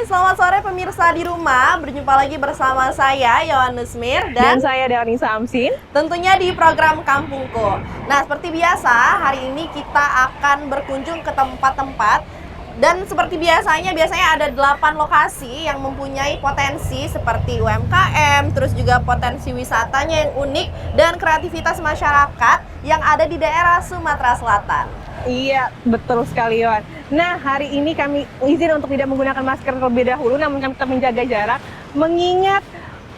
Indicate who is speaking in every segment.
Speaker 1: Hai, selamat sore pemirsa di rumah. Berjumpa lagi bersama saya, Yohannes Mir,
Speaker 2: Dan
Speaker 1: dan
Speaker 2: saya Deoni Samsin.
Speaker 1: tentunya di program Kampungku. Nah, seperti biasa, hari ini kita akan berkunjung ke tempat-tempat. Dan seperti biasanya ada 8 lokasi yang mempunyai potensi seperti UMKM, terus juga potensi wisatanya yang unik, dan kreativitas masyarakat yang ada di daerah Sumatera Selatan.
Speaker 2: Iya, betul sekali, Yon. Nah, hari ini kami izin untuk tidak menggunakan masker terlebih dahulu, namun kami tetap menjaga jarak, mengingat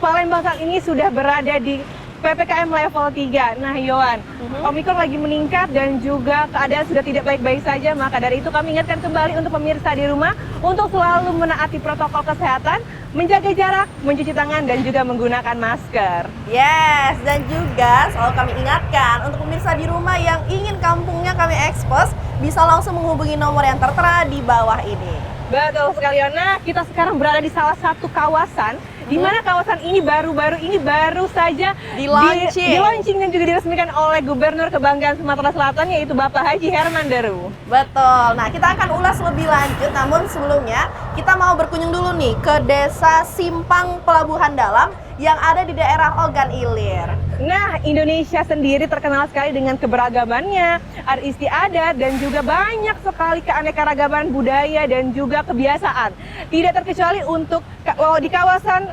Speaker 2: Palembang saat ini sudah berada di PPKM level 3. Nah, Yohan, Omikron lagi meningkat dan juga keadaan sudah tidak baik-baik saja, maka dari itu kami ingatkan kembali untuk pemirsa di rumah untuk selalu menaati protokol kesehatan, menjaga jarak, mencuci tangan, dan juga menggunakan masker.
Speaker 1: Yes, dan juga selalu kami ingatkan untuk pemirsa di rumah yang ingin kampungnya kami ekspos, bisa langsung menghubungi nomor yang tertera di bawah ini.
Speaker 2: Betul sekali, Yona. Kita sekarang berada di salah satu kawasan di mana kawasan ini baru saja di-launching dan juga diresmikan oleh Gubernur Kebanggaan Sumatera Selatan, yaitu Bapak Haji Herman Deru.
Speaker 1: Betul. Nah, kita akan ulas lebih lanjut, namun sebelumnya kita mau berkunjung dulu nih ke Desa Simpang Pelabuhan Dalam yang ada di daerah Ogan Ilir.
Speaker 2: Nah, Indonesia sendiri terkenal sekali dengan keberagamannya, adat istiadat, dan juga banyak sekali keanekaragaman budaya dan juga kebiasaan. Tidak terkecuali untuk di kawasan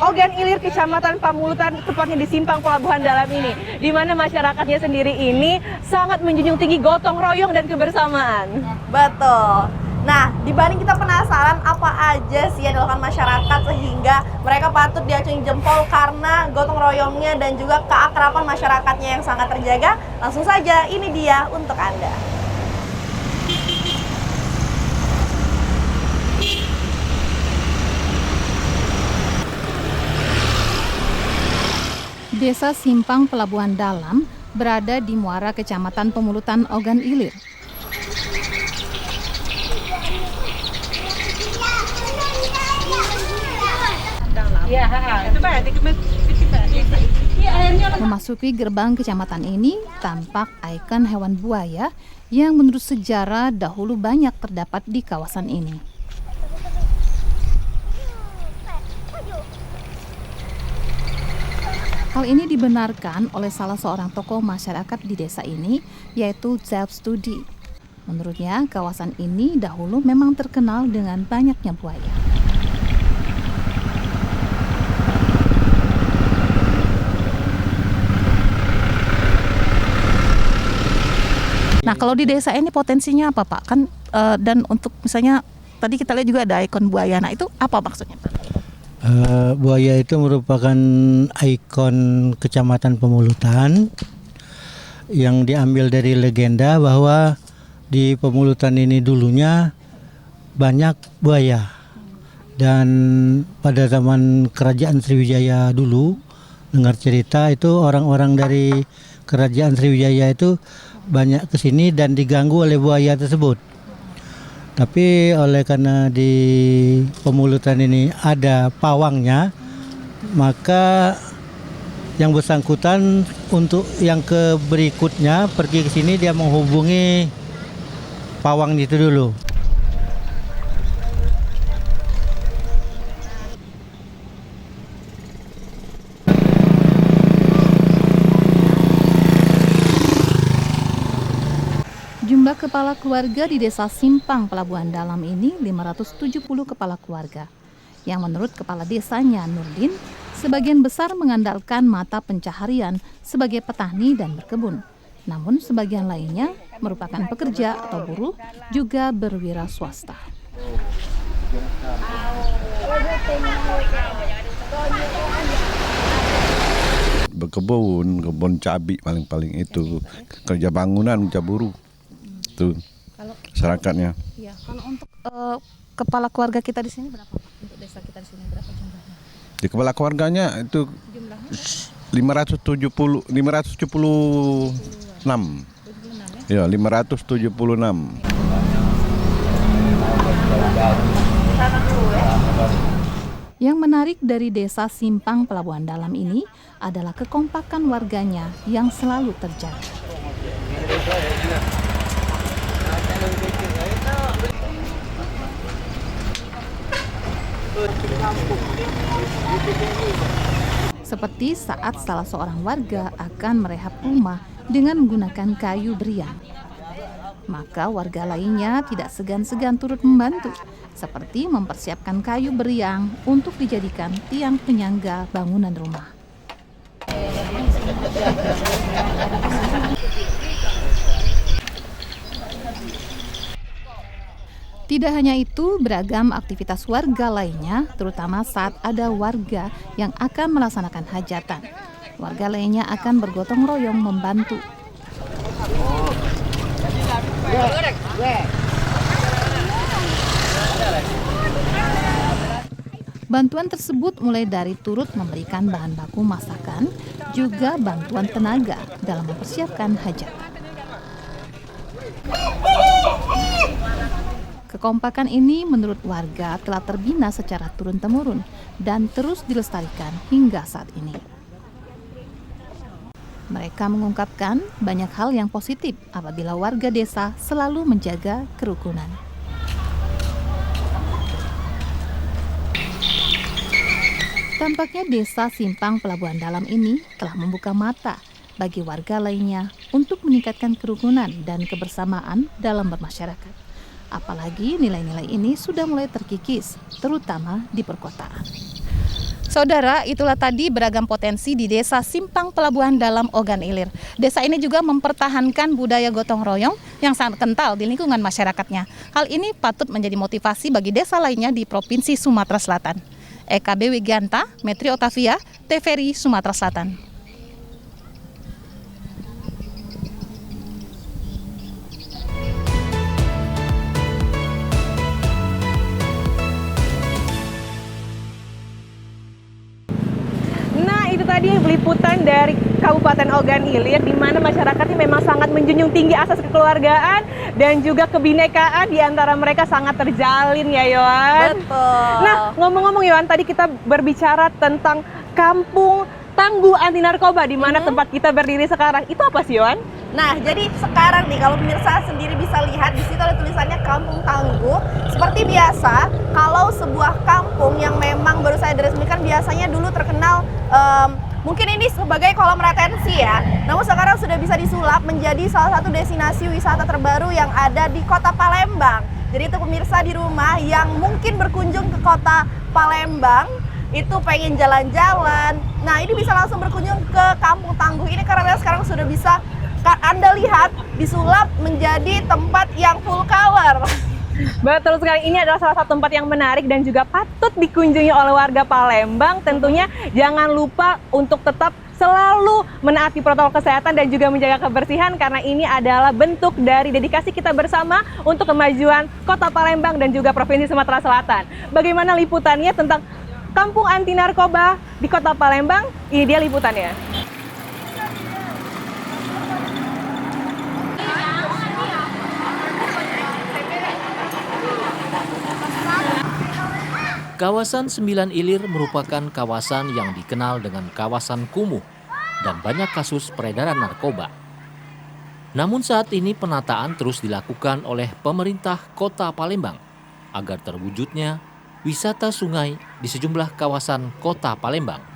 Speaker 2: Ogan Ilir, Kecamatan Pamulutan, tepatnya di Simpang Pelabuhan Dalam ini, di mana masyarakatnya sendiri ini sangat menjunjung tinggi gotong royong dan kebersamaan.
Speaker 1: Betul. Nah, dibanding kita penasaran apa aja sih yang dilakukan masyarakat sehingga mereka patut diacungi jempol karena gotong royongnya dan juga keakraban masyarakatnya yang sangat terjaga, langsung saja ini dia untuk Anda.
Speaker 3: Desa Simpang Pelabuhan Dalam berada di muara Kecamatan Pemulutan Ogan Ilir. Memasuki gerbang kecamatan ini tampak ikon hewan buaya yang menurut sejarah dahulu banyak terdapat di kawasan ini. Hal ini dibenarkan oleh salah seorang tokoh masyarakat di desa ini, yaitu Zelf Studi. Menurutnya, kawasan ini dahulu memang terkenal dengan banyaknya buaya. Nah, kalau di desa ini potensinya apa, Pak? Kan dan untuk misalnya tadi kita lihat juga ada ikon buaya. Nah, itu apa maksudnya, Pak?
Speaker 4: Buaya itu merupakan ikon Kecamatan Pemulutan yang diambil dari legenda bahwa di Pemulutan ini dulunya banyak buaya, dan pada zaman Kerajaan Sriwijaya dulu, dengar cerita itu orang-orang dari Kerajaan Sriwijaya itu banyak kesini dan diganggu oleh buaya tersebut. Tapi oleh karena di Pemulutan ini ada pawangnya, maka yang bersangkutan untuk yang ke berikutnya pergi ke sini dia menghubungi pawang itu dulu.
Speaker 3: Jumlah kepala keluarga di Desa Simpang Pelabuhan Dalam ini 570 kepala keluarga. Yang menurut kepala desanya Nurdin, sebagian besar mengandalkan mata pencaharian sebagai petani dan berkebun. Namun sebagian lainnya merupakan pekerja atau buruh, juga berwira swasta.
Speaker 5: Berkebun, kebun cabai paling itu, kerja bangunan, kerja buruh. Itu masyarakatnya.
Speaker 3: Ya, kalau untuk kepala keluarga kita di sini berapa, Pak? Untuk desa kita di sini berapa jumlahnya?
Speaker 5: Di kepala keluarganya itu
Speaker 3: Jumlahnya?
Speaker 5: 576. Ya, 576.
Speaker 3: Yang menarik dari Desa Simpang Pelabuhan Dalam ini adalah kekompakan warganya yang selalu terjaga. seperti saat salah seorang warga akan merehab rumah dengan menggunakan kayu beriang. Maka warga lainnya tidak segan-segan turut membantu, seperti mempersiapkan kayu beriang untuk dijadikan tiang penyangga bangunan rumah. Tidak hanya itu, beragam aktivitas warga lainnya, terutama saat ada warga yang akan melaksanakan hajatan. Warga lainnya akan bergotong royong membantu. Bantuan tersebut mulai dari turut memberikan bahan baku masakan, juga bantuan tenaga dalam mempersiapkan hajatan. Kekompakan ini menurut warga telah terbina secara turun-temurun dan terus dilestarikan hingga saat ini. Mereka mengungkapkan banyak hal yang positif apabila warga desa selalu menjaga kerukunan. Tampaknya desa Simpang Pelabuhan Dalam ini telah membuka mata bagi warga lainnya untuk meningkatkan kerukunan dan kebersamaan dalam bermasyarakat. Apalagi nilai-nilai ini sudah mulai terkikis, terutama di perkotaan. Saudara, itulah tadi beragam potensi di Desa Simpang Pelabuhan Dalam Ogan Ilir. Desa ini juga mempertahankan budaya gotong royong yang sangat kental di lingkungan masyarakatnya. Hal ini patut menjadi motivasi bagi desa lainnya di Provinsi Sumatera Selatan. EKB Wigianta, Metri Otavia, TVRI Sumatera Selatan.
Speaker 2: Tadi liputan dari Kabupaten Ogan Ilir, di mana masyarakatnya memang sangat menjunjung tinggi asas kekeluargaan dan juga kebinekaan, di antara mereka sangat terjalin ya Yohan.
Speaker 1: Betul.
Speaker 2: Nah, ngomong-ngomong Yohan, tadi kita berbicara tentang kampung tangguh anti narkoba di mana tempat kita berdiri sekarang. Itu apa sih Yohan?
Speaker 1: Nah, jadi sekarang nih kalau pemirsa sendiri bisa lihat di situ ada tulisannya Kampung Tangguh. Seperti biasa, kalau sebuah kampung yang memang baru saja diresmikan biasanya dulu terkenal mungkin ini sebagai kolam retensi ya. Namun sekarang sudah bisa disulap menjadi salah satu destinasi wisata terbaru yang ada di Kota Palembang. Jadi itu pemirsa di rumah yang mungkin berkunjung ke Kota Palembang itu pengen jalan-jalan. Nah, ini bisa langsung berkunjung ke Kampung Tangguh ini karena sekarang sudah bisa Anda lihat disulap menjadi tempat yang full color.
Speaker 2: Betul sekali, ini adalah salah satu tempat yang menarik dan juga patut dikunjungi oleh warga Palembang. Tentunya jangan lupa untuk tetap selalu menaati protokol kesehatan dan juga menjaga kebersihan karena ini adalah bentuk dari dedikasi kita bersama untuk kemajuan Kota Palembang dan juga Provinsi Sumatera Selatan. Bagaimana liputannya tentang Kampung Anti Narkoba di Kota Palembang? Ini dia liputannya.
Speaker 6: Kawasan Sembilan Ilir merupakan kawasan yang dikenal dengan kawasan kumuh dan banyak kasus peredaran narkoba. Namun saat ini penataan terus dilakukan oleh pemerintah Kota Palembang agar terwujudnya wisata sungai di sejumlah kawasan Kota Palembang.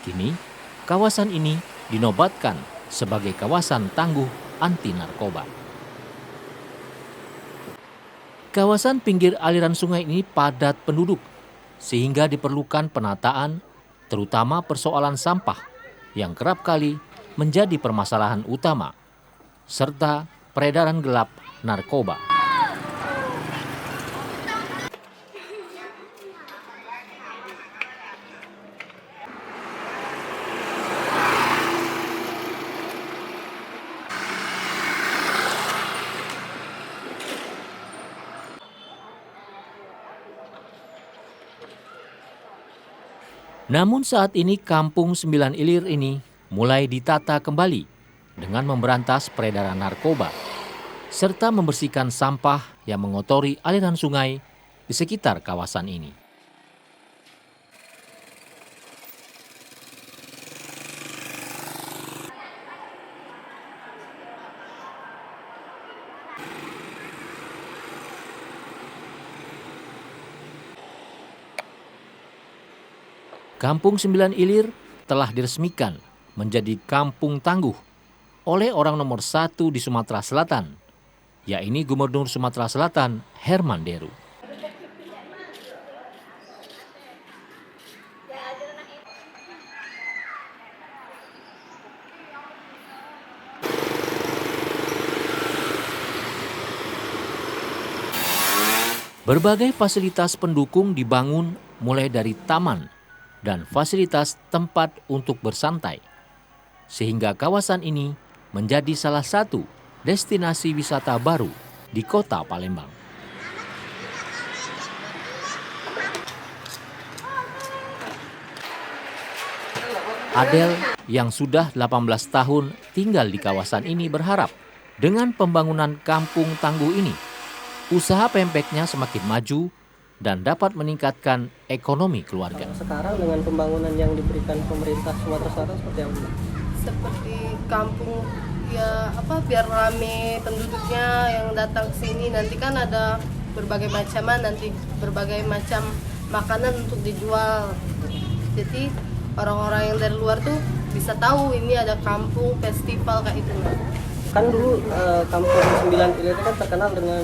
Speaker 6: Kini, kawasan ini dinobatkan sebagai kawasan tangguh anti narkoba. Kawasan pinggir aliran sungai ini padat penduduk, sehingga diperlukan penataan, terutama persoalan sampah yang kerap kali menjadi permasalahan utama, serta peredaran gelap narkoba. Namun saat ini Kampung Sembilan Ilir ini mulai ditata kembali dengan memberantas peredaran narkoba. serta membersihkan sampah yang mengotori aliran sungai di sekitar kawasan ini. Kampung Sembilan Ilir telah diresmikan menjadi kampung tangguh oleh orang nomor 1 di Sumatera Selatan, yaitu Gubernur Sumatera Selatan Herman Deru. Berbagai fasilitas pendukung dibangun mulai dari taman dan fasilitas tempat untuk bersantai, sehingga kawasan ini menjadi salah satu destinasi wisata baru di kota Palembang. Adel yang sudah 18 tahun tinggal di kawasan ini berharap dengan pembangunan kampung tangguh ini, usaha pempeknya semakin maju dan dapat meningkatkan ekonomi keluarga.
Speaker 7: Sekarang dengan pembangunan yang diberikan pemerintah Sumatera Selatan seperti apa?
Speaker 8: Seperti kampung ya biar rame penduduknya yang datang ke sini, nanti kan ada berbagai macam makanan untuk dijual. Jadi orang-orang yang dari luar tuh bisa tahu ini ada kampung festival kayak itu.
Speaker 7: Kan dulu kampung Sembilan Ilir kan terkenal dengan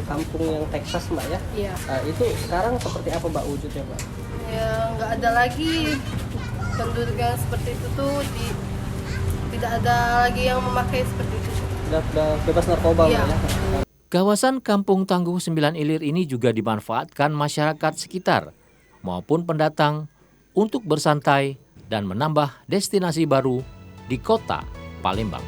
Speaker 7: kampung yang Texas, Mbak ya?
Speaker 8: Iya.
Speaker 7: Itu sekarang seperti apa, Mbak, wujudnya, Mbak?
Speaker 8: Ya nggak ada lagi penduduk yang seperti itu tuh, tidak ada lagi yang memakai seperti itu.
Speaker 7: Sudah bebas narkoba,
Speaker 8: Iya.
Speaker 7: Mbak ya?
Speaker 6: Kawasan Kampung Tangguh Sembilan Ilir ini juga dimanfaatkan masyarakat sekitar maupun pendatang untuk bersantai dan menambah destinasi baru di kota Palembang.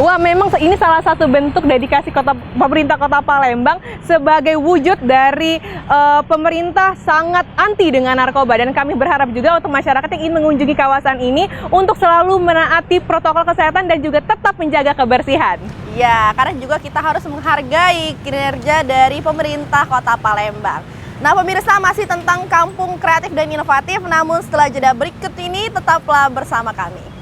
Speaker 2: Wah, memang ini salah satu bentuk dedikasi pemerintah Kota Palembang sebagai wujud dari pemerintah sangat anti dengan narkoba, dan kami berharap juga untuk masyarakat yang ingin mengunjungi kawasan ini untuk selalu menaati protokol kesehatan dan juga tetap menjaga kebersihan.
Speaker 1: Ya, karena juga kita harus menghargai kinerja dari pemerintah Kota Palembang. Nah, pemirsa, masih tentang kampung kreatif dan inovatif, namun setelah jeda berikut ini tetaplah bersama kami.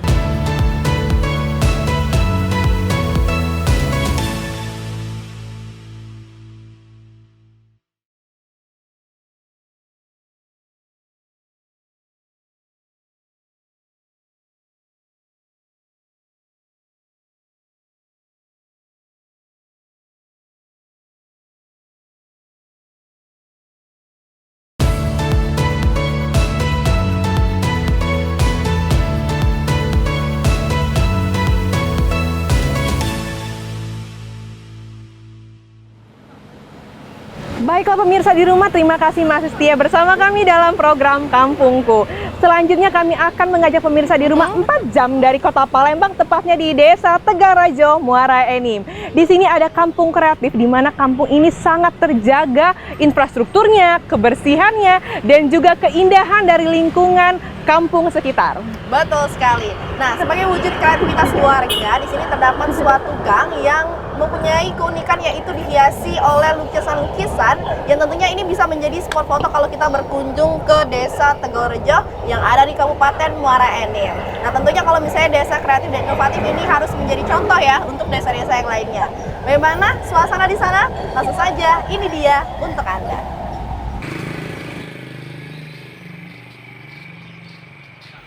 Speaker 2: Baiklah pemirsa di rumah, terima kasih masih setia bersama kami dalam program Kampungku. Selanjutnya kami akan mengajak pemirsa di rumah 4 jam dari kota Palembang, tepatnya di Desa Tegalrejo, Muara Enim. Di sini ada kampung kreatif, di mana kampung ini sangat terjaga infrastrukturnya, kebersihannya, dan juga keindahan dari lingkungan kampung sekitar.
Speaker 1: Betul sekali. Nah, sebagai wujud kreativitas warga, di sini terdapat suatu gang yang mempunyai keunikan, yaitu dihiasi oleh lukisan-lukisan yang tentunya ini bisa menjadi spot foto kalau kita berkunjung ke Desa Tegalrejo yang ada di Kabupaten Muara Enim. Nah, tentunya kalau misalnya desa kreatif dan inovatif ini harus menjadi contoh ya untuk desa-desa yang lainnya. Bagaimana suasana di sana? Langsung saja, ini dia untuk Anda.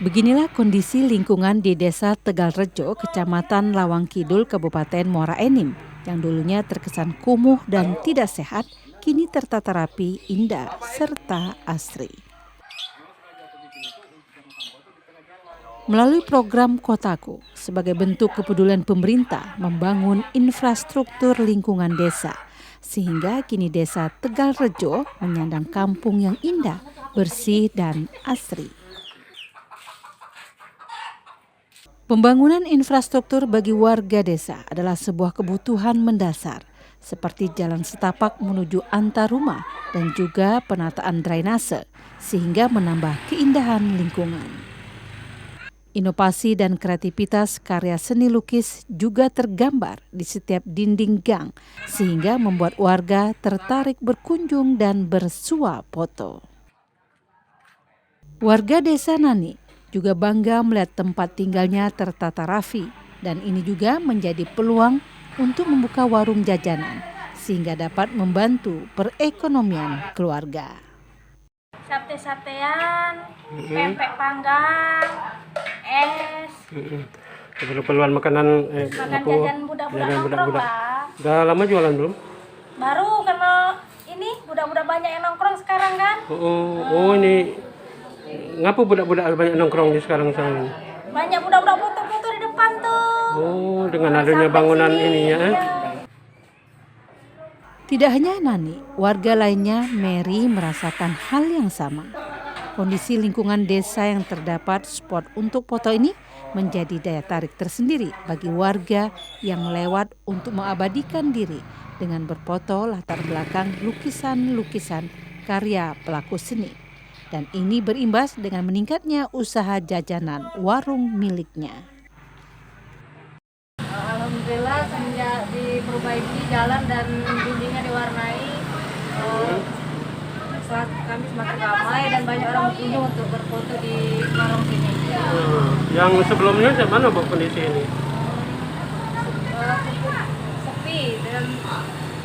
Speaker 9: Beginilah kondisi lingkungan di Desa Tegalrejo, Kecamatan Lawang Kidul, Kabupaten Muara Enim, yang dulunya terkesan kumuh dan tidak sehat, kini tertata rapi, indah, serta asri. Melalui program Kotaku, sebagai bentuk kepedulian pemerintah membangun infrastruktur lingkungan desa, sehingga kini Desa Tegalrejo menyandang kampung yang indah, bersih, dan asri. Pembangunan infrastruktur bagi warga desa adalah sebuah kebutuhan mendasar, seperti jalan setapak menuju antar rumah dan juga penataan drainase, sehingga menambah keindahan lingkungan. Inovasi dan kreativitas karya seni lukis juga tergambar di setiap dinding gang, sehingga membuat warga tertarik berkunjung dan bersuah foto. Warga desa Nani juga bangga melihat tempat tinggalnya tertata rapi, dan ini juga menjadi peluang untuk membuka warung jajanan sehingga dapat membantu perekonomian keluarga.
Speaker 10: Sate-satean, pempek panggang, es.
Speaker 11: Keperluan makanan
Speaker 10: Makan jajan budak-budak nongkrong lah.
Speaker 11: Udah lama jualan belum?
Speaker 10: Baru karena ini budak-budak banyak yang nongkrong sekarang kan.
Speaker 11: Oh ini ngapa budak-budak banyak nongkrong di sekarang sana?
Speaker 10: Banyak budak-budak foto-foto di depan tuh.
Speaker 11: Oh, dengan adanya bangunan ini ya.
Speaker 9: Tidak hanya Nani, warga lainnya Mary merasakan hal yang sama. Kondisi lingkungan desa yang terdapat spot untuk foto ini menjadi daya tarik tersendiri bagi warga yang lewat untuk mengabadikan diri dengan berfoto latar belakang lukisan-lukisan karya pelaku seni. Dan ini berimbas dengan meningkatnya usaha jajanan warung miliknya.
Speaker 10: Alhamdulillah semenjak diperbaiki jalan dan dindingnya diwarnai, kami semakin ramai dan banyak orang berkunjung untuk berfoto di warung sini.
Speaker 11: Yang sebelumnya mana Bu kondisi ini?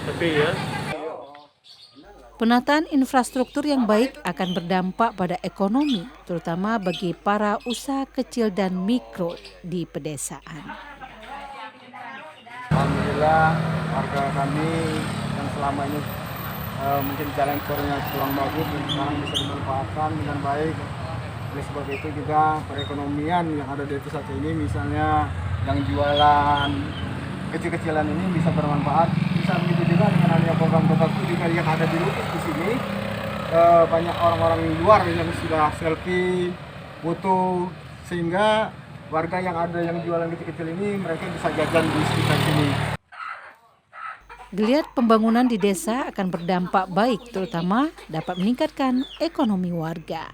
Speaker 11: Sepi ya.
Speaker 9: Penataan infrastruktur yang baik akan berdampak pada ekonomi, terutama bagi para usaha kecil dan mikro di pedesaan.
Speaker 12: Alhamdulillah warga kami yang selama ini mungkin jalan keluarnya kurang bagus dan sekarang bisa dimanfaatkan dengan baik. Oleh sebab itu juga perekonomian yang ada di desa ini, misalnya yang jualan kecil-kecilan ini bisa bermanfaat. Bisa begitu juga dengan adanya program-program itu juga yang ada di lukis di sini, banyak orang-orang luar yang sudah selfie, foto, sehingga warga yang ada yang jualan kecil-kecil ini mereka bisa jajan di sekitar sini.
Speaker 9: Geliat pembangunan di desa akan berdampak baik, terutama dapat meningkatkan ekonomi warga.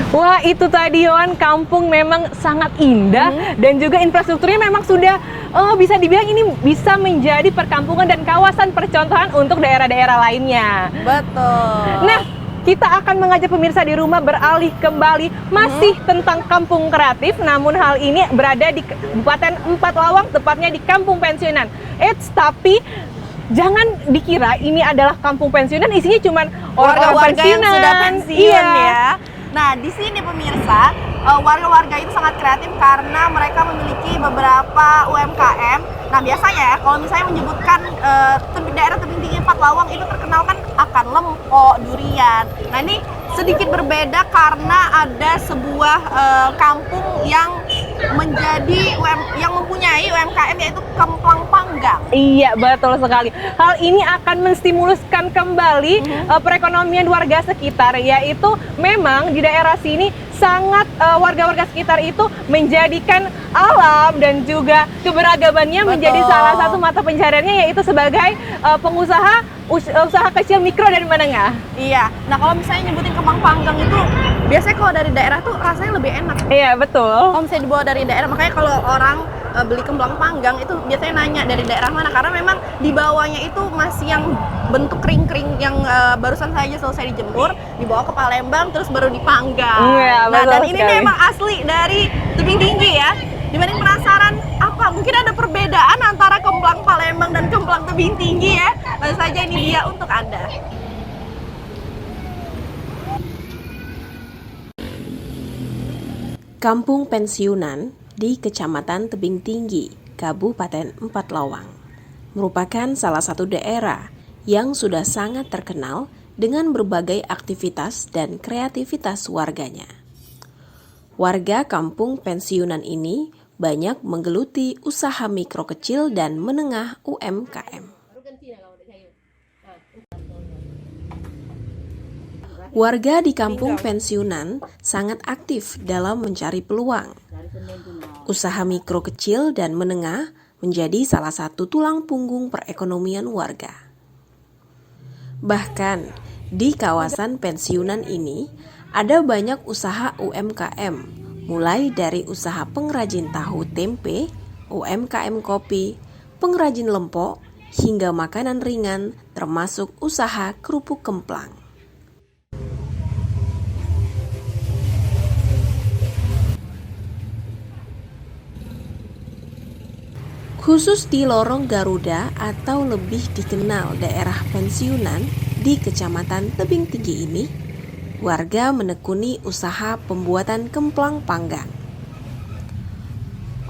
Speaker 2: Wah, itu tadi Yohan, kampung memang sangat indah dan juga infrastrukturnya memang sudah bisa dibilang ini bisa menjadi perkampungan dan kawasan percontohan untuk daerah-daerah lainnya.
Speaker 1: Betul.
Speaker 2: Nah, kita akan mengajak pemirsa di rumah beralih kembali masih tentang kampung kreatif, namun hal ini berada di Kabupaten Empat Lawang, tepatnya di Kampung Pensiunan. Tapi jangan dikira ini adalah kampung pensiunan, isinya cuma
Speaker 1: warga-warga yang sudah pensiun ya. Nah, di sini pemirsa, warga-warga itu sangat kreatif karena mereka memiliki beberapa UMKM. Nah, biasanya ya, kalau misalnya menyebutkan daerah tebing tinggi Empat Lawang itu terkenal kan akan lempok, durian. Nah, ini sedikit berbeda karena ada sebuah kampung yang mempunyai UMKM, yaitu Kemplang Panggang.
Speaker 2: Iya, betul sekali. Hal ini akan menstimuluskan kembali perekonomian warga sekitar, yaitu memang di daerah sini sangat warga-warga sekitar itu menjadikan alam dan juga keberagamannya menjadi salah satu mata pencariannya, yaitu sebagai pengusaha usaha kecil, mikro, dan menengah.
Speaker 1: Iya. Nah, kalau misalnya nyebutin Kemplang Panggang itu biasanya kalau dari daerah tuh rasanya lebih enak.
Speaker 2: Iya, betul.
Speaker 1: Kalau misalnya dibawa dari daerah, makanya kalau orang beli kemplang panggang itu biasanya nanya dari daerah mana, karena memang di bawahnya itu masih yang bentuk kering-kering yang barusan saja selesai dijemur, dibawa ke Palembang terus baru dipanggang. Nah, dan ini memang asli dari tebing tinggi ya. Dibanding penasaran apa mungkin ada perbedaan antara kemplang Palembang dan kemplang tebing tinggi ya, langsung saja ini dia untuk Anda.
Speaker 13: Kampung Pensiunan di Kecamatan Tebing Tinggi, Kabupaten Empat Lawang, merupakan salah satu daerah yang sudah sangat terkenal dengan berbagai aktivitas dan kreativitas warganya. Warga kampung pensiunan ini banyak menggeluti usaha mikro kecil dan menengah UMKM. Warga di kampung pensiunan sangat aktif dalam mencari peluang. Usaha mikro kecil dan menengah menjadi salah satu tulang punggung perekonomian warga. Bahkan di kawasan pensiunan ini ada banyak usaha UMKM, mulai dari usaha pengrajin tahu tempe, UMKM kopi, pengrajin lempok, hingga makanan ringan termasuk usaha kerupuk kemplang. Khusus di lorong Garuda atau lebih dikenal daerah pensiunan di Kecamatan Tebing Tinggi ini, warga menekuni usaha pembuatan kemplang panggang.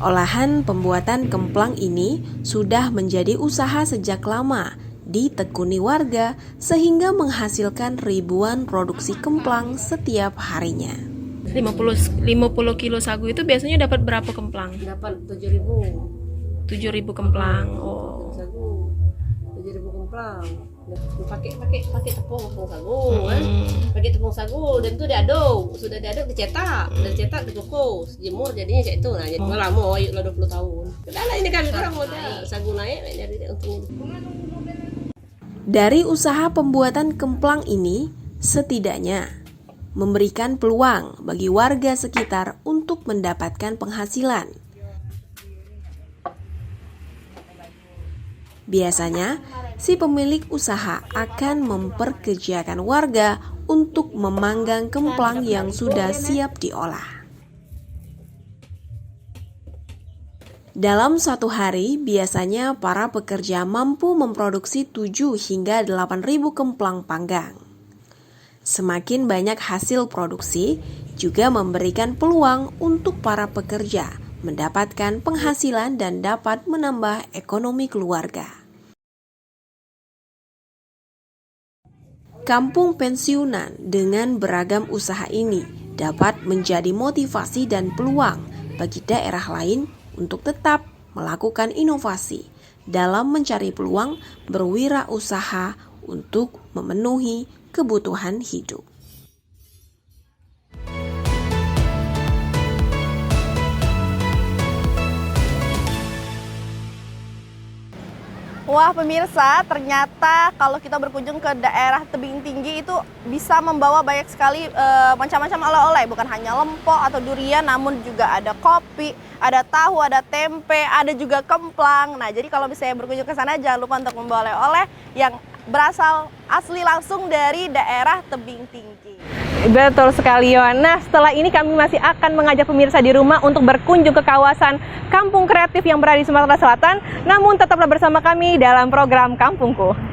Speaker 13: Olahan pembuatan kemplang ini sudah menjadi usaha sejak lama ditekuni warga sehingga menghasilkan ribuan produksi kemplang setiap harinya.
Speaker 14: 50 kilo sagu itu biasanya dapat berapa kemplang?
Speaker 8: Dapat 7.000.
Speaker 14: 7.000 kemplang. Oh.
Speaker 8: Sagu 7.000 kemplang. Pakai tepung sagu kan. Pakai tepung sagu dan itu diaduk. Sudah diaduk dicetak, dan cetak dikukus, jemur jadinya kayak itu. Nah, jadi lama yuk 20 tahun. Udah ini kami orang modal sagu naik jadi untuk.
Speaker 13: Dari usaha pembuatan kemplang ini setidaknya memberikan peluang bagi warga sekitar untuk mendapatkan penghasilan. Biasanya, si pemilik usaha akan memperkerjakan warga untuk memanggang kemplang yang sudah siap diolah. Dalam satu hari, biasanya para pekerja mampu memproduksi 7 hingga 8.000 kemplang panggang. Semakin banyak hasil produksi, juga memberikan peluang untuk para pekerja mendapatkan penghasilan dan dapat menambah ekonomi keluarga. Kampung pensiunan dengan beragam usaha ini dapat menjadi motivasi dan peluang bagi daerah lain untuk tetap melakukan inovasi dalam mencari peluang berwirausaha untuk memenuhi kebutuhan hidup.
Speaker 1: Wah pemirsa, ternyata kalau kita berkunjung ke daerah tebing tinggi itu bisa membawa banyak sekali macam-macam oleh-oleh. Bukan hanya lempok atau durian, namun juga ada kopi, ada tahu, ada tempe, ada juga kemplang. Nah jadi kalau misalnya berkunjung ke sana jangan lupa untuk membawa oleh-oleh yang berasal asli langsung dari daerah tebing tinggi.
Speaker 2: Betul sekali, Yon. Nah, setelah ini kami masih akan mengajak pemirsa di rumah untuk berkunjung ke kawasan Kampung Kreatif yang berada di Sumatera Selatan. Namun tetaplah bersama kami dalam program Kampungku.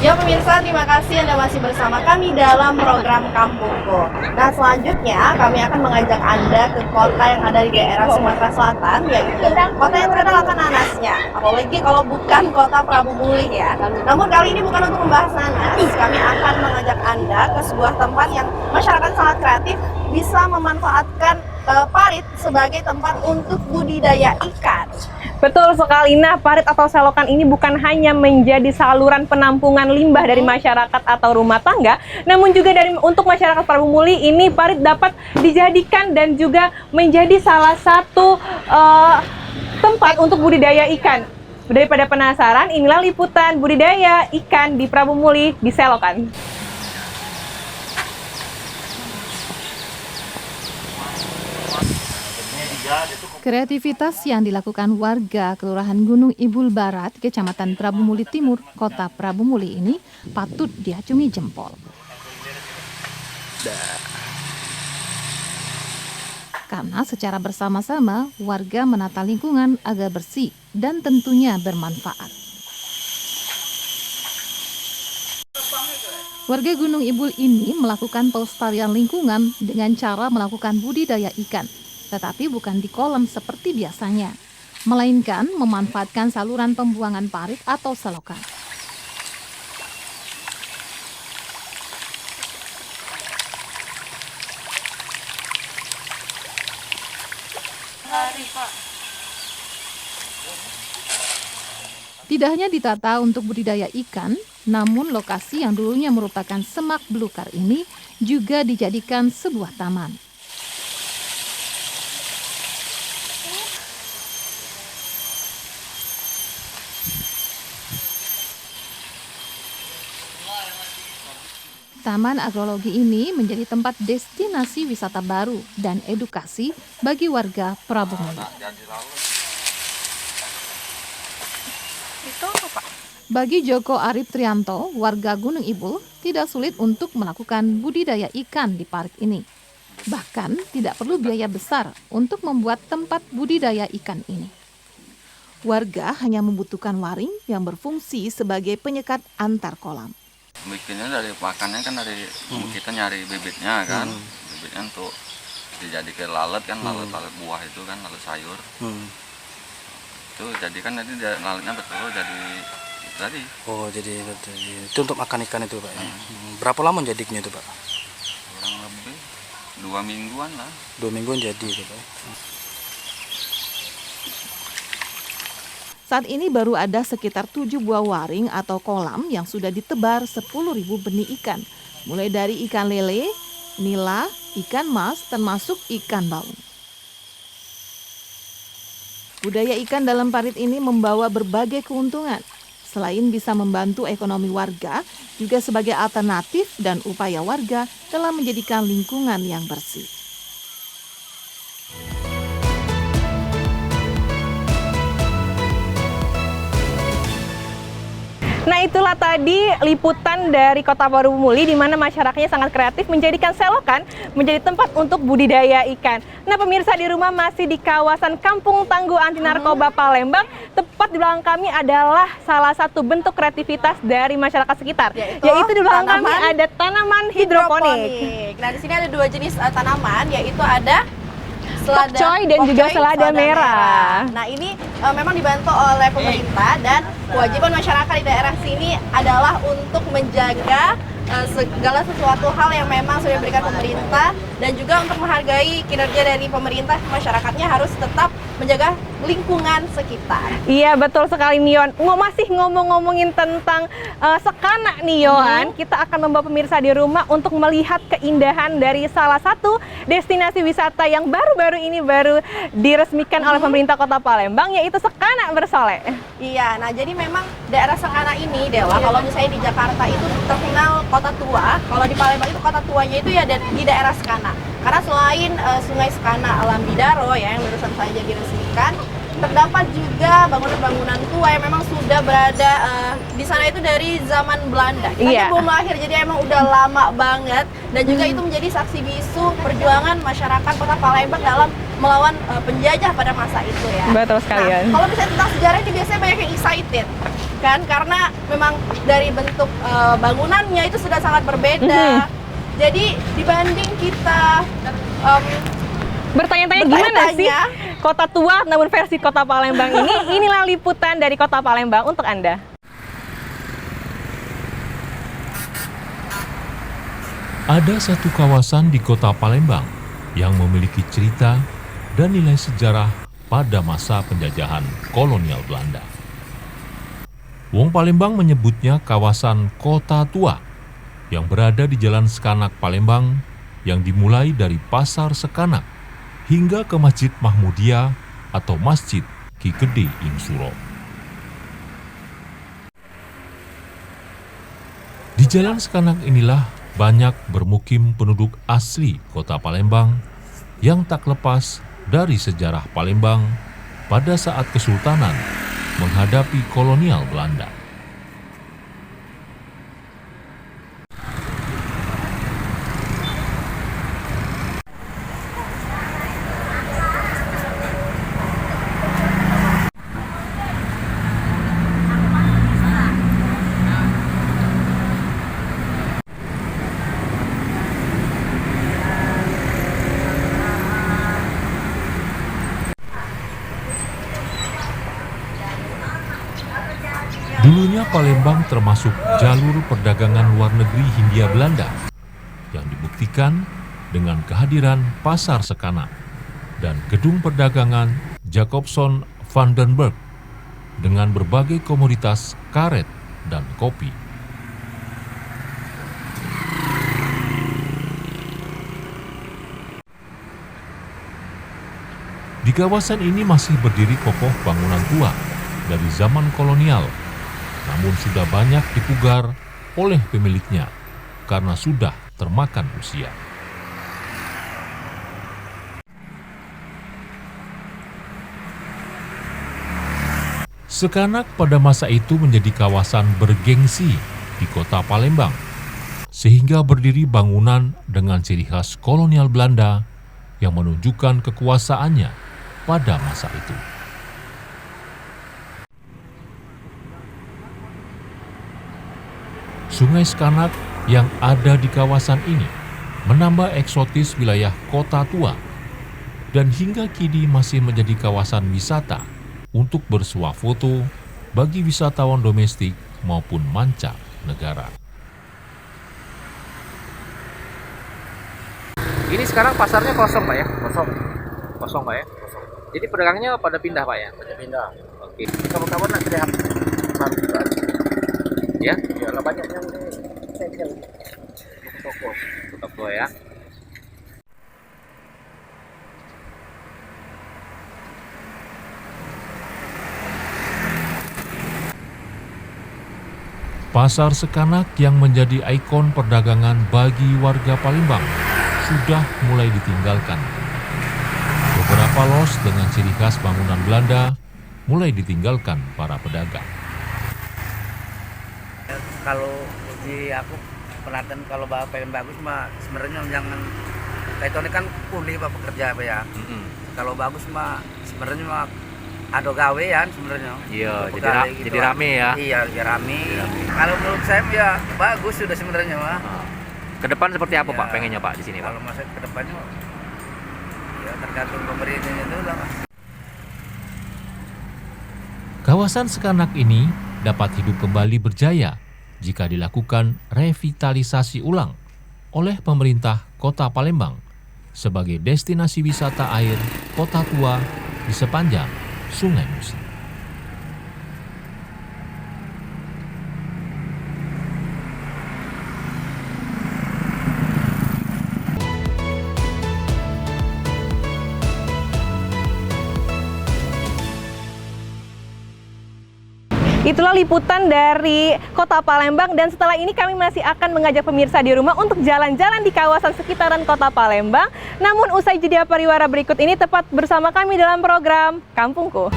Speaker 1: Ya pemirsa, terima kasih Anda masih bersama kami dalam program Kampungku. Nah selanjutnya kami akan mengajak Anda ke kota yang ada di daerah Sumatera Selatan, yaitu kota yang terkenal akan nanasnya. Apalagi kalau bukan kota Prabu Mulih ya. Namun kali ini bukan untuk membahas nanas, kami akan mengajak Anda ke sebuah tempat yang masyarakat sangat kreatif bisa memanfaatkan parit sebagai tempat untuk budidaya ikan.
Speaker 2: Betul sekali. Nah, parit atau selokan ini bukan hanya menjadi saluran penampungan limbah dari masyarakat atau rumah tangga, namun juga untuk masyarakat Prabu Mulih ini parit dapat dijadikan dan juga menjadi salah satu tempat untuk budidaya ikan. Daripada penasaran, inilah liputan budidaya ikan di Prabu Mulih di selokan.
Speaker 3: Kreativitas yang dilakukan warga Kelurahan Gunung Ibul Barat, Kecamatan Prabu Muli Timur, Kota Prabu Muli ini patut diacungi jempol. Karena secara bersama-sama warga menata lingkungan agar bersih dan tentunya bermanfaat. Warga Gunung Ibul ini melakukan pelestarian lingkungan dengan cara melakukan budidaya ikan, tetapi bukan di kolam seperti biasanya, melainkan memanfaatkan saluran pembuangan parit atau selokan. Tidak hanya ditata untuk budidaya ikan, namun lokasi yang dulunya merupakan semak belukar ini juga dijadikan sebuah taman. Taman agrologi ini menjadi tempat destinasi wisata baru dan edukasi bagi warga Prabu Muli. Bagi Joko Arif Trianto, warga Gunung Ibul, tidak sulit untuk melakukan budidaya ikan di parit ini. Bahkan tidak perlu biaya besar untuk membuat tempat budidaya ikan ini. Warga hanya membutuhkan waring yang berfungsi sebagai penyekat antar kolam.
Speaker 15: Bikinnya dari pakannya kan dari kita nyari bibitnya kan, bibitnya untuk dijadikan lalat kan, lalat buah itu kan, lalat sayur. Itu jadi kan nanti lalatnya betul jadi tadi.
Speaker 16: Oh jadi betul. Itu untuk makan ikan itu Pak. Berapa lama jadinya itu Pak?
Speaker 15: Kurang lebih 2 mingguan lah.
Speaker 16: 2 mingguan jadi itu Pak.
Speaker 3: Saat ini baru ada sekitar 7 buah waring atau kolam yang sudah ditebar 10.000 benih ikan. Mulai dari ikan lele, nila, ikan mas, termasuk ikan baung. Budaya ikan dalam parit ini membawa berbagai keuntungan. Selain bisa membantu ekonomi warga, juga sebagai alternatif dan upaya warga dalam menjadikan lingkungan yang bersih.
Speaker 2: Nah itulah tadi liputan dari Kota Prabu Muli di mana masyarakatnya sangat kreatif menjadikan selokan menjadi tempat untuk budidaya ikan. Nah pemirsa di rumah masih di kawasan Kampung Tangguh Anti Narkoba Palembang. Tepat di belakang kami adalah salah satu bentuk kreativitas dari masyarakat sekitar. Yaitu di belakang kami ada tanaman hidroponik.
Speaker 1: Nah di sini ada 2 jenis tanaman, yaitu ada
Speaker 2: pokcoy dan juga selada merah.
Speaker 1: Nah ini memang dibantu oleh pemerintah dan kewajiban masyarakat di daerah sini adalah untuk menjaga segala sesuatu hal yang memang sudah diberikan pemerintah dan juga untuk menghargai kinerja dari pemerintah, masyarakatnya harus tetap menjaga lingkungan sekitar.
Speaker 2: Iya betul sekali Nion. Masih ngomongin tentang sekana nih Yohan, kita akan membawa pemirsa di rumah untuk melihat keindahan dari salah satu destinasi wisata yang baru-baru ini baru diresmikan oleh pemerintah Kota Palembang, yaitu Sekana Bersolek.
Speaker 1: Iya, nah jadi memang daerah Sekana ini Dela, kalau misalnya di Jakarta itu terkenal kota tua, kalau di Palembang itu kota tuanya itu ya di daerah Sekana. Karena selain Sungai Sekana Alam Bidaro ya yang barusan saja diresmikan, terdapat juga bangunan-bangunan tua yang memang sudah berada di sana itu dari zaman Belanda. Kita belum lahir, jadi emang udah lama banget. Dan juga itu menjadi saksi bisu perjuangan masyarakat Kota Palembang dalam melawan penjajah pada masa itu ya.
Speaker 2: Betul sekali.
Speaker 1: Nah, kalau misalnya tentang sejarah ini biasanya banyak yang excited kan, karena memang dari bentuk bangunannya itu sudah sangat berbeda. Jadi dibanding kita
Speaker 2: bertanya-tanya gimana sih kota tua namun versi Kota Palembang ini, inilah liputan dari Kota Palembang untuk Anda.
Speaker 6: Ada satu kawasan di Kota Palembang yang memiliki cerita dan nilai sejarah pada masa penjajahan kolonial Belanda. Wong Palembang menyebutnya kawasan Kota Tua yang berada di Jalan Sekanak Palembang yang dimulai dari Pasar Sekanak hingga ke Masjid Mahmudiyah atau Masjid Ki Gede Ing Suro. Di Jalan Sekanak inilah banyak bermukim penduduk asli Kota Palembang yang tak lepas dari sejarah Palembang pada saat Kesultanan menghadapi kolonial Belanda. Dulunya Palembang termasuk jalur perdagangan luar negeri Hindia Belanda yang dibuktikan dengan kehadiran Pasar Sekanak dan gedung perdagangan Jacobson van den Berg dengan berbagai komoditas karet dan kopi. Di kawasan ini masih berdiri kokoh bangunan tua dari zaman kolonial, namun sudah banyak dipugar oleh pemiliknya karena sudah termakan usia. Sekanak pada masa itu menjadi kawasan bergengsi di kota Palembang, sehingga berdiri bangunan dengan ciri khas kolonial Belanda yang menunjukkan kekuasaannya pada masa itu. Sungai Sekanak yang ada di kawasan ini menambah eksotis wilayah Kota Tua dan hingga kini masih menjadi kawasan wisata untuk bersuah foto bagi wisatawan domestik maupun mancanegara.
Speaker 17: Ini sekarang pasarnya kosong Pak ya? Kosong Pak ya? Jadi pedagangnya pada pindah Pak ya? Pada pindah. Oke. Kawan-kawan nak terlihat ya? Ya, lah banyak yang toko ya.
Speaker 6: Pasar Sekanak yang menjadi ikon perdagangan bagi warga Palembang sudah mulai ditinggalkan. Beberapa los dengan ciri khas bangunan Belanda mulai ditinggalkan para pedagang.
Speaker 18: Kalau di aku perhatian kalau pengen bagus mah sebenarnya jangan kayak itu kan pulih Pak pekerja Pak ya. Kalau bagus mah sebenarnya mah ada gawean sebenarnya.
Speaker 17: Iya,
Speaker 18: gitu
Speaker 17: jadi rame ya.
Speaker 18: Iya, jadi rame. Kalau menurut saya ya bagus sudah sebenarnya mah.
Speaker 17: Ke depan seperti apa Pak pengennya Pak di sini Pak?
Speaker 18: Kalau masa ke depannya ya tergantung pemerintahnya dulu lah Mas.
Speaker 6: Kawasan Sekanak ini dapat hidup kembali berjaya jika dilakukan revitalisasi ulang oleh pemerintah Kota Palembang sebagai destinasi wisata air Kota Tua di sepanjang Sungai Musi.
Speaker 2: Itulah liputan dari Kota Palembang, dan setelah ini kami masih akan mengajak pemirsa di rumah untuk jalan-jalan di kawasan sekitaran Kota Palembang. Namun usai jeda pariwara berikut ini tepat bersama kami dalam program Kampungku.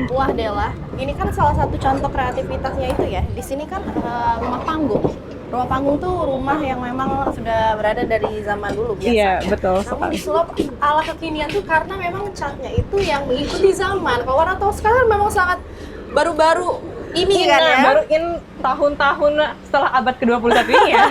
Speaker 1: Wah Dela, ini kan salah satu contoh kreativitasnya itu ya. Di sini kan rumah panggung. Rumah panggung tuh rumah yang memang sudah berada dari zaman dulu biasanya.
Speaker 2: Iya, betul.
Speaker 1: Namun disulap ala kekinian tuh karena memang catnya itu yang mengikuti zaman. Kalau warna tos sekarang memang sangat baru-baru ini kan ya.
Speaker 2: Baru in tahun-tahun setelah abad ke-21 ini ya.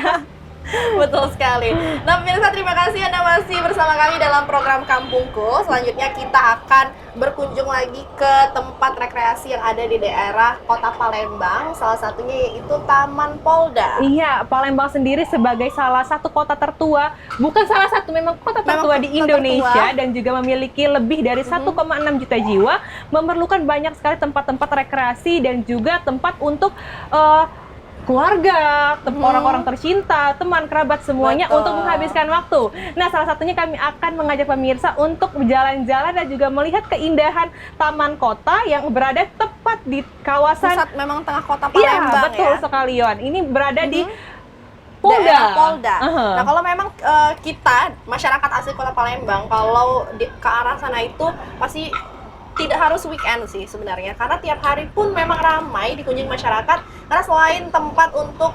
Speaker 1: Betul sekali. Nah, pemirsa, terima kasih Anda masih bersama kami dalam program Kampungku. Selanjutnya kita akan berkunjung lagi ke tempat rekreasi yang ada di daerah Kota Palembang. Salah satunya yaitu Taman Polda.
Speaker 2: Iya, Palembang sendiri sebagai salah satu kota tertua, bukan salah satu, memang kota tertua di Indonesia dan juga memiliki lebih dari 1,6 juta jiwa, memerlukan banyak sekali tempat-tempat rekreasi dan juga tempat untuk keluarga, orang-orang tercinta, teman, kerabat semuanya untuk menghabiskan waktu. Nah, salah satunya kami akan mengajak pemirsa untuk berjalan-jalan dan juga melihat keindahan taman kota yang berada tepat di kawasan
Speaker 1: pusat, memang tengah kota Palembang.
Speaker 2: Iya, betul sekali, Yon. Ini berada di Polda.
Speaker 1: Daerah Polda. Nah, kalau memang kita masyarakat asli Kota Palembang, kalau ke arah sana itu pasti tidak harus weekend sih sebenarnya, karena tiap hari pun memang ramai dikunjungi masyarakat, karena selain tempat untuk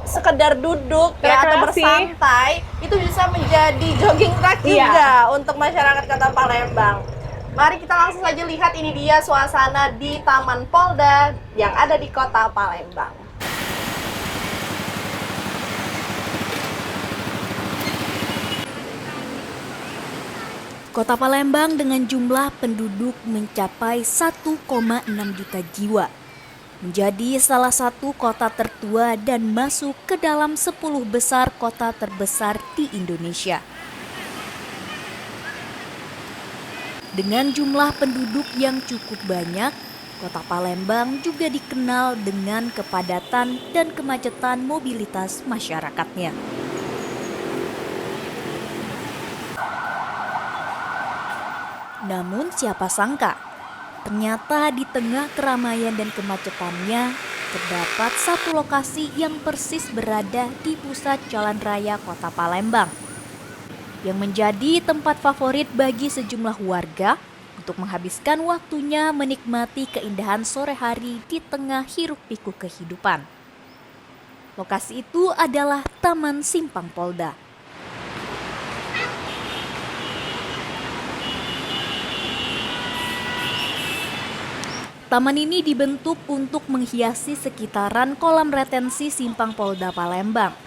Speaker 1: sekedar duduk ya, atau bersantai, itu bisa menjadi jogging track juga untuk masyarakat Kota Palembang. Mari kita langsung saja lihat, ini dia suasana di Taman Polda yang ada di Kota Palembang.
Speaker 19: Kota Palembang dengan jumlah penduduk mencapai 1,6 juta jiwa, menjadi salah satu kota tertua dan masuk ke dalam 10 besar kota terbesar di Indonesia. Dengan jumlah penduduk yang cukup banyak, Kota Palembang juga dikenal dengan kepadatan dan kemacetan mobilitas masyarakatnya. Namun siapa sangka, ternyata di tengah keramaian dan kemacetannya terdapat satu lokasi yang persis berada di pusat jalan raya Kota Palembang, yang menjadi tempat favorit bagi sejumlah warga untuk menghabiskan waktunya menikmati keindahan sore hari di tengah hiruk-pikuk kehidupan. Lokasi itu adalah Taman Simpang Polda. Taman ini dibentuk untuk menghiasi sekitaran kolam retensi Simpang Polda Palembang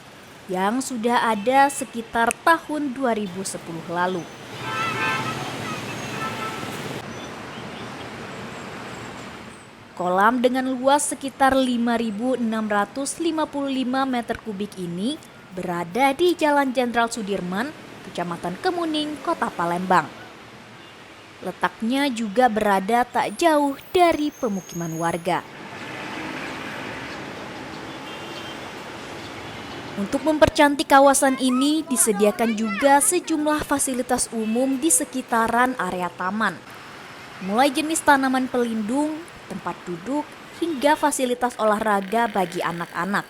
Speaker 19: yang sudah ada sekitar tahun 2010 lalu. Kolam dengan luas sekitar 5.655 meter kubik ini berada di Jalan Jenderal Sudirman, Kecamatan Kemuning, Kota Palembang. Letaknya juga berada tak jauh dari pemukiman warga. Untuk mempercantik kawasan ini, disediakan juga sejumlah fasilitas umum di sekitaran area taman. Mulai jenis tanaman pelindung, tempat duduk, hingga fasilitas olahraga bagi anak-anak.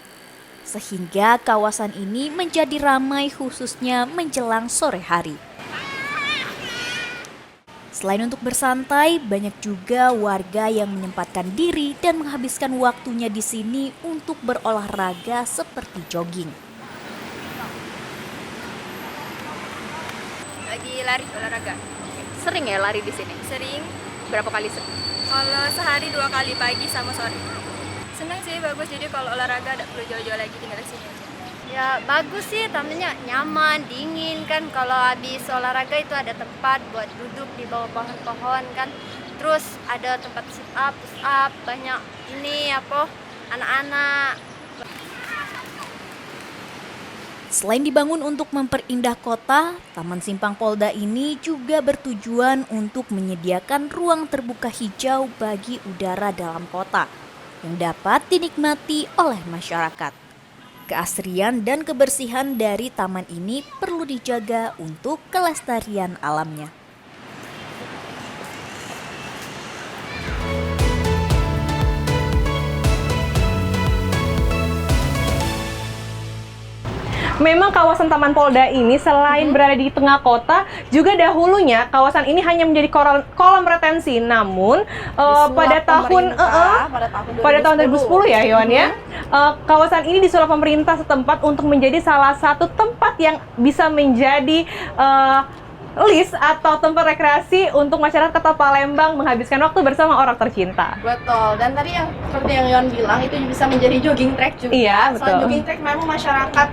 Speaker 19: Sehingga kawasan ini menjadi ramai khususnya menjelang sore hari. Selain untuk bersantai, banyak juga warga yang menyempatkan diri dan menghabiskan waktunya di sini untuk berolahraga seperti jogging.
Speaker 20: Lagi lari, olahraga.
Speaker 19: Sering ya lari di sini?
Speaker 20: Sering.
Speaker 19: Berapa kali sering?
Speaker 20: Kalau sehari 2 kali, pagi sama sore. Senang sih, bagus. Jadi kalau olahraga tidak perlu jauh-jauh lagi, tinggal di sini aja.
Speaker 21: Ya bagus sih, tamannya nyaman, dingin kan. Kalau habis olahraga itu ada tempat buat duduk di bawah pohon-pohon kan. Terus ada tempat sit up, push up, banyak ini anak-anak.
Speaker 19: Selain dibangun untuk memperindah kota, Taman Simpang Polda ini juga bertujuan untuk menyediakan ruang terbuka hijau bagi udara dalam kota yang dapat dinikmati oleh masyarakat. Keasrian dan kebersihan dari taman ini perlu dijaga untuk kelestarian alamnya.
Speaker 2: Memang kawasan Taman Polda ini selain berada di tengah kota, juga dahulunya kawasan ini hanya menjadi kolam retensi. Namun pada tahun 2010 ya, Yon ya, kawasan ini disulap pemerintah setempat untuk menjadi salah satu tempat yang bisa menjadi list atau tempat rekreasi untuk masyarakat Kota Palembang menghabiskan waktu bersama orang tercinta.
Speaker 1: Betul, dan tadi yang seperti yang Yon bilang itu bisa menjadi jogging track juga.
Speaker 2: Iya, betul.
Speaker 1: Selain jogging track, memang masyarakat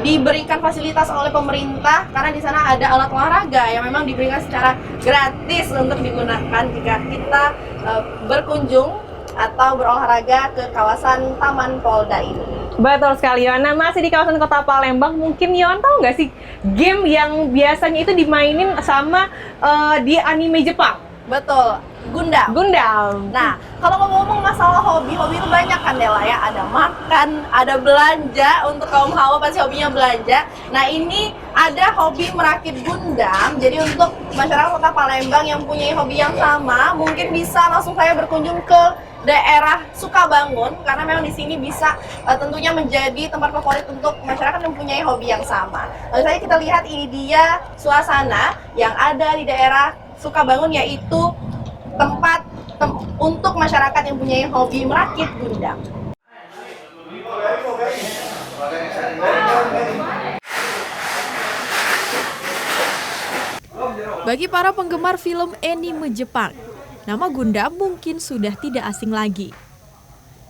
Speaker 1: diberikan fasilitas oleh pemerintah karena di sana ada alat olahraga yang memang diberikan secara gratis untuk digunakan jika kita berkunjung atau berolahraga ke kawasan Taman Polda ini.
Speaker 2: Betul sekali, Yon. Nah, masih di kawasan Kota Palembang, mungkin Yon tahu nggak sih game yang biasanya itu dimainin sama di anime Jepang?
Speaker 1: Betul, Gundam.
Speaker 2: Gundam.
Speaker 1: Nah, kalau ngomong masalah hobi itu banyak kan Dela ya. Ada makan, ada belanja, untuk kaum hawa pasti hobinya belanja. Nah, ini ada hobi merakit Gundam. Jadi untuk masyarakat Kota Palembang yang punya hobi yang sama, mungkin bisa langsung saya berkunjung ke daerah Sukabangun karena memang di sini bisa tentunya menjadi tempat favorit untuk masyarakat yang mempunyai hobi yang sama. Lalu saya kita lihat ini dia suasana yang ada di daerah Sukabangun, yaitu tempat untuk masyarakat yang punya hobi merakit Gundam.
Speaker 4: Bagi para penggemar film anime Jepang, nama Gundam mungkin sudah tidak asing lagi.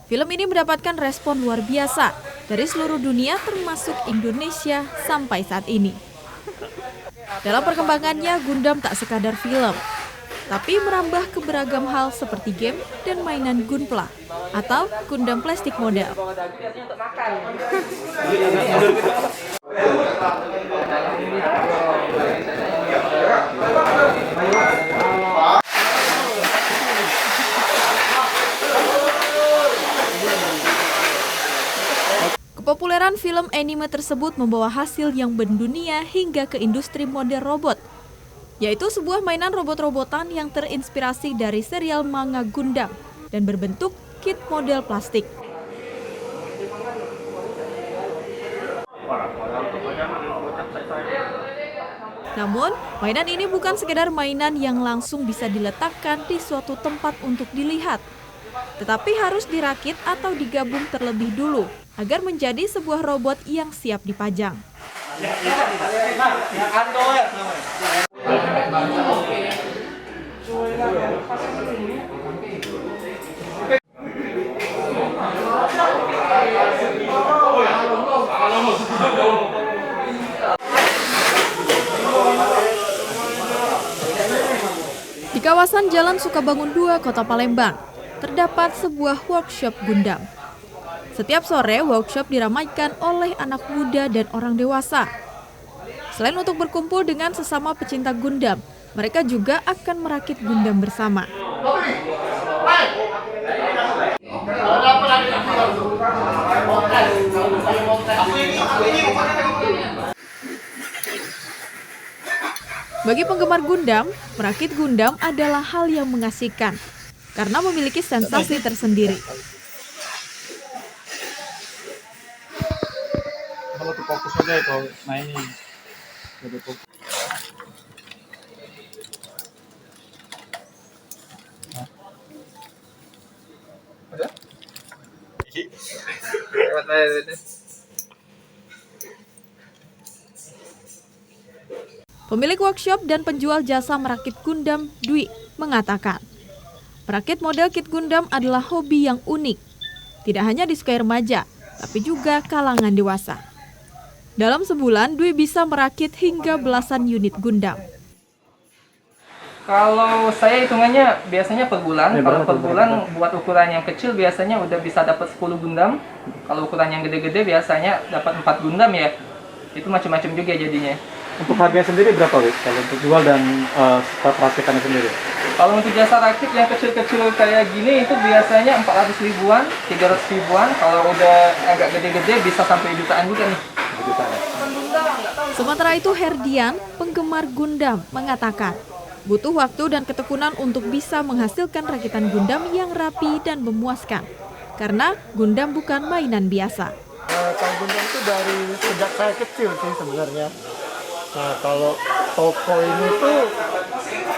Speaker 4: Film ini mendapatkan respon luar biasa dari seluruh dunia termasuk Indonesia sampai saat ini. Dalam perkembangannya, Gundam tak sekadar film, tapi merambah ke beragam hal seperti game dan mainan Gunpla atau Gundam plastik model. Kepopuleran film anime tersebut membawa hasil yang mendunia hingga ke industri model robot, yaitu sebuah mainan robot-robotan yang terinspirasi dari serial manga Gundam dan berbentuk kit model plastik. Namun, mainan ini bukan sekedar mainan yang langsung bisa diletakkan di suatu tempat untuk dilihat, tetapi harus dirakit atau digabung terlebih dulu agar menjadi sebuah robot yang siap dipajang. Di kawasan Jalan Sukabangun 2, Kota Palembang, terdapat sebuah workshop Gundam. Setiap sore, workshop diramaikan oleh anak muda dan orang dewasa. Selain untuk berkumpul dengan sesama pecinta Gundam, mereka juga akan merakit Gundam bersama. Bagi penggemar Gundam, merakit Gundam adalah hal yang mengasihkan karena memiliki sensasi tersendiri.
Speaker 12: Kalau tuh fokus aja kalau mainin. Jadi fokus. Ada?
Speaker 4: Pemilik workshop dan penjual jasa merakit Gundam, Dwi, mengatakan, merakit model kit Gundam adalah hobi yang unik. Tidak hanya disukai remaja, tapi juga kalangan dewasa. Dalam sebulan, Dwi bisa merakit hingga belasan unit Gundam.
Speaker 17: Kalau saya hitungannya biasanya per bulan. Kalau per bulan buat ukuran yang kecil biasanya udah bisa dapat 10 Gundam. Kalau ukuran yang gede-gede biasanya dapat 4 Gundam ya. Itu macam-macam juga jadinya.
Speaker 12: Untuk harganya sendiri berapa, Wik? Kalau untuk jual dan rakitannya sendiri?
Speaker 17: Kalau untuk jasa rakit yang kecil-kecil kayak gini itu biasanya 400 ribuan, 300 ribuan. Kalau udah agak gede-gede bisa sampai jutaan juga nih.
Speaker 4: Sementara itu Herdian, penggemar Gundam, mengatakan butuh waktu dan ketekunan untuk bisa menghasilkan rakitan Gundam yang rapi dan memuaskan. Karena Gundam bukan mainan biasa.
Speaker 12: Kalau Gundam itu dari sejak saya kecil sih sebenarnya. Nah, kalau toko ini tuh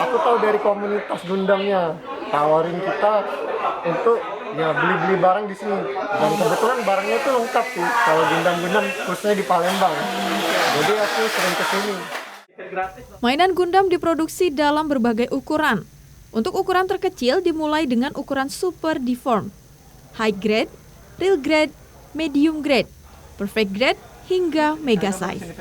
Speaker 12: aku tahu dari komunitas Gundamnya tawarin kita untuk ya beli-beli barang di sini. Dan kebetulan barangnya itu lengkap sih. Kalau Gundam khususnya di Palembang. Jadi aku sering ke sini.
Speaker 4: Mainan Gundam diproduksi dalam berbagai ukuran. Untuk ukuran terkecil dimulai dengan ukuran super deform, high grade, real grade, medium grade, perfect grade, hingga mega size.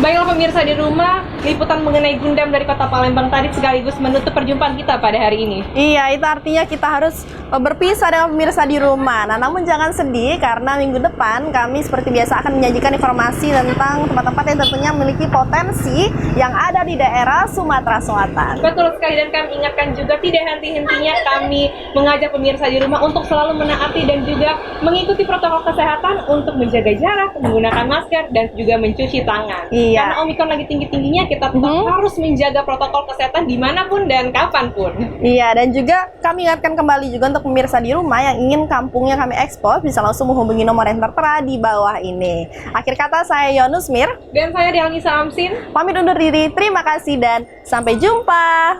Speaker 2: Baiklah pemirsa di rumah, liputan mengenai Gundam dari Kota Palembang tadi sekaligus menutup perjumpaan kita pada hari ini.
Speaker 1: Iya, itu artinya kita harus berpisah dengan pemirsa di rumah. Nah, namun jangan sedih karena minggu depan kami seperti biasa akan menyajikan informasi tentang tempat-tempat yang tentunya memiliki potensi yang ada di daerah Sumatera Selatan.
Speaker 2: Betul sekali, dan kami ingatkan juga tidak henti-hentinya kami mengajak pemirsa di rumah untuk selalu menaati dan juga mengikuti protokol kesehatan untuk menjaga jarak, menggunakan masker, dan juga mencuci tangan.
Speaker 1: Iya.
Speaker 2: Karena Omikron lagi tinggi-tingginya, kita tetap harus menjaga protokol kesehatan dimanapun dan kapanpun.
Speaker 1: Iya, dan juga kami ingatkan kembali juga untuk pemirsa di rumah yang ingin kampungnya kami ekspos bisa langsung menghubungi nomor yang tertera di bawah ini. Akhir kata, saya Yonus Mir.
Speaker 2: Dan saya Delnisa Amsin.
Speaker 1: Pamit undur diri, terima kasih dan sampai jumpa.